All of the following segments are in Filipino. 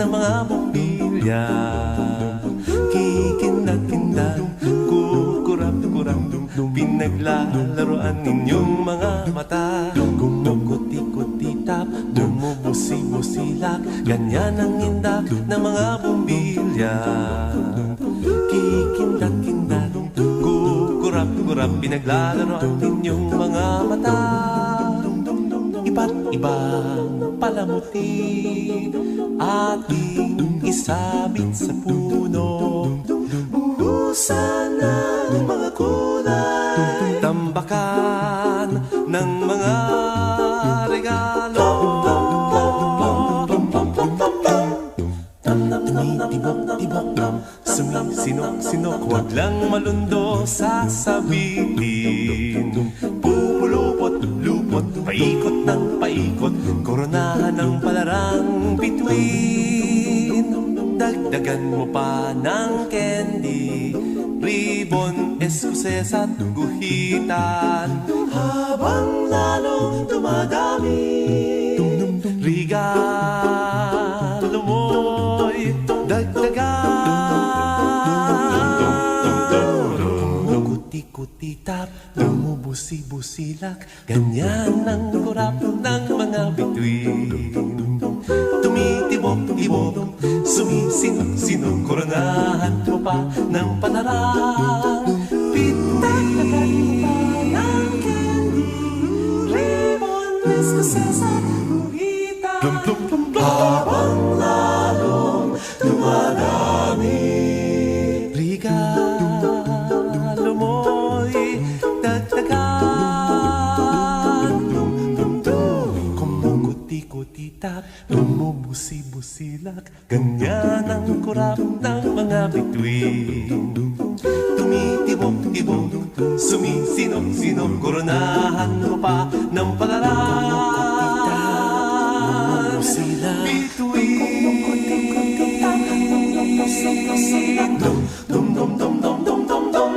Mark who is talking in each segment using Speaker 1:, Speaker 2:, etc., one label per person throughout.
Speaker 1: ng mga bumbilya. Kikindat-kindat, kukurap-kurap, pinaglalaroan ninyong mga mata. Kumukuti-kutitap, bumubusi-busilak, ganyan ang indak ng mga bumbilya. Kikindat-kindat, kukurap-kurap, pinaglalaroan ninyong mga mata. Iba't ibang palamuti ating isabit sa puno. Buhusan ng mga kulay, tambakan ng mga regalo. Tumitibok-tibok, sumisinok-sinok, huwag lang malundo sasabihin. Pupulupot-lupot, paikot ng paikot, koronahan ng palarang bituin. Dagdagan mo pa ng candy, ribbon, eskuses at guhitan. Habang lalong dumadami, regalo mo'y dagdagan. Kuti-kuti-tap, bumubusi-busilak, ganyan ang kurap ng mga bituin. Tumitibok-tibok, sumisinok-sinok, koronahan mo pa ng palarang bituin. Ng candy, ribbon, eskuses at guhitan. Habang lalong dumadami, regalo mo'y dagdagan. Kumukuti-kutitap, bumubusi-busilak, ganyan ang kurap ng mga bituin. Tumitibok-tibok, sumisinok-sinok, koronahan mo pa ng palarang bituin. Dum-dum-dum-dum-dum-dum-dum.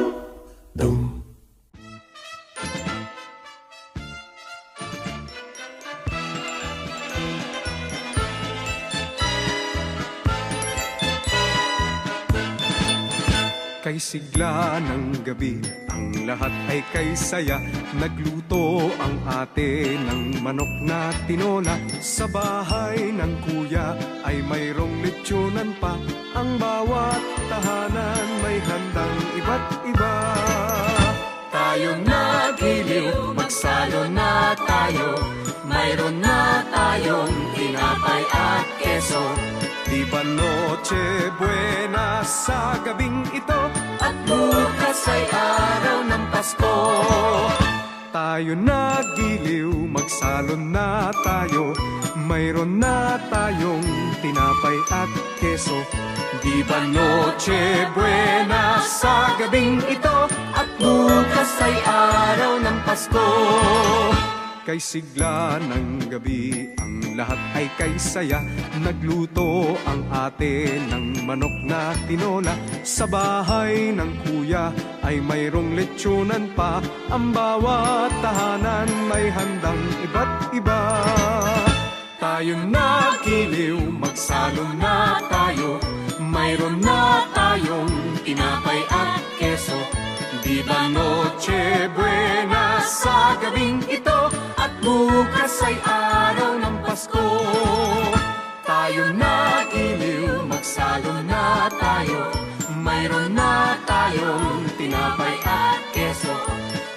Speaker 2: Kay sigla ng gabi, ang lahat ay kay saya. Nagluto ang ate ng manok na tinola. Sa bahay ng kuya ay mayroong lechonan pa. Ang bawat tahanan may handang iba't iba. Tayong nagiliw, magsalo na tayo. Mayroon na tayong tinapay at keso. Di ba Noche Buena sa gabing ito? At bukas ay araw ng Pasko. Tayo nagiliw, magsalon na tayo. Mayroon na tayong tinapay at keso. Di ba Noche Buena sa gabing ito? At bukas ay araw ng Pasko. Kay sigla ng gabi, ang lahat ay kay saya. Nagluto ang ate ng manok na tinola. Sa bahay ng kuya ay mayroong lechonan pa. Ang bawat tahanan may handang iba't iba. Tayo nagiliw, magsalo na tayo. Mayroon na tayong tinapay at keso. Di ba Noche Buena sa gabing ito? At bukas ay araw ng Pasko. Tayo nagiliw, magsalo na tayo. Mayroon na tayong tinapay at keso.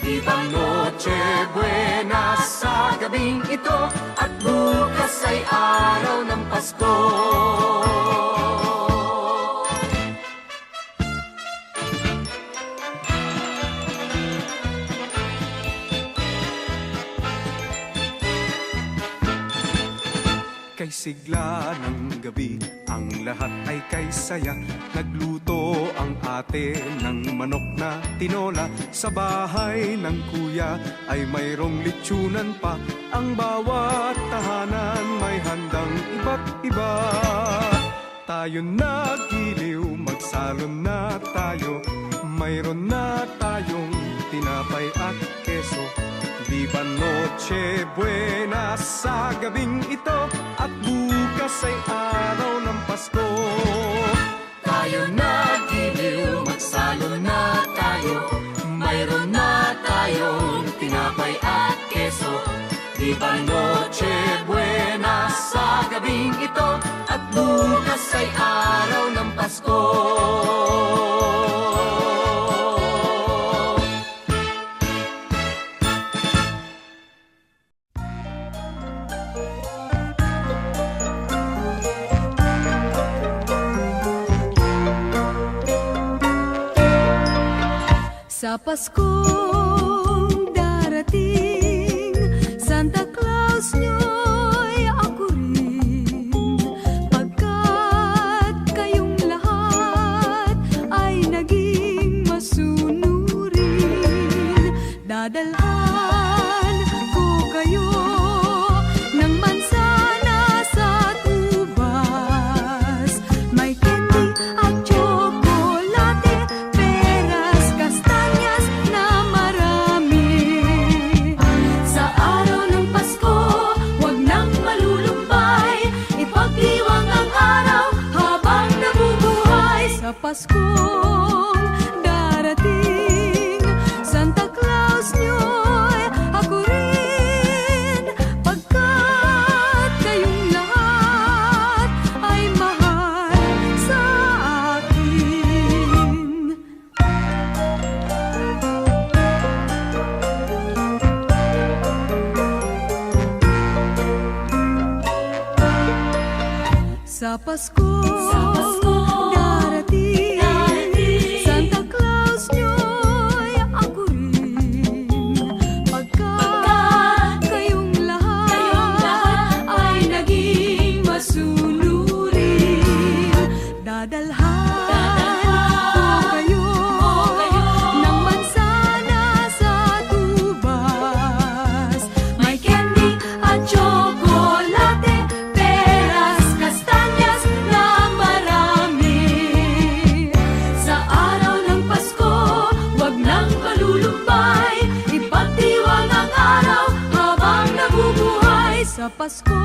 Speaker 2: Di ba Noche Buena sa gabing ito? At bukas ay araw ng Pasko. Kay sigla ng gabi, ang lahat ay kay saya. Nagluto ang ate ng manok na tinola. Sa bahay ng kuya ay mayroong lechonan pa. Ang bawat tahanan may handang iba't iba. Tayo nagiliw, magsalon na tayo. Mayroon na tayong tinapay at keso. Di ba Noche Buena sa gabing ito? At bukas ay araw ng Pasko.
Speaker 1: Pasko.
Speaker 3: Sa Paskong darating, Santa Claus nyo'y ako rin. Pagkat kayong lahat ay naging masunurin, dadalhan ko kayo ng mansana sa tubas. May candy at tsokolate, peras, kastanyas na marami. Sa araw ng Pasko, huwag nang malulumbay, ipagdiwang ang araw habang nabubuhay. Sa Paskong darating, Santa Claus nyo'y ako rin. Pagkat kayong lahat ay mahal sa akin. Sa Paskong darating, Santa Claus nyo'y ako rin. Pagkat kayong lahat ay naging masunurin, dadalhan ko kayo ng mansana sa tubas. May candy at tsokolate, peras, kastanyas na marami. Sa araw ng Pasko, huwag nang malulumbay, ipagdiwang ang araw habang nabubuhay. Sa Pasko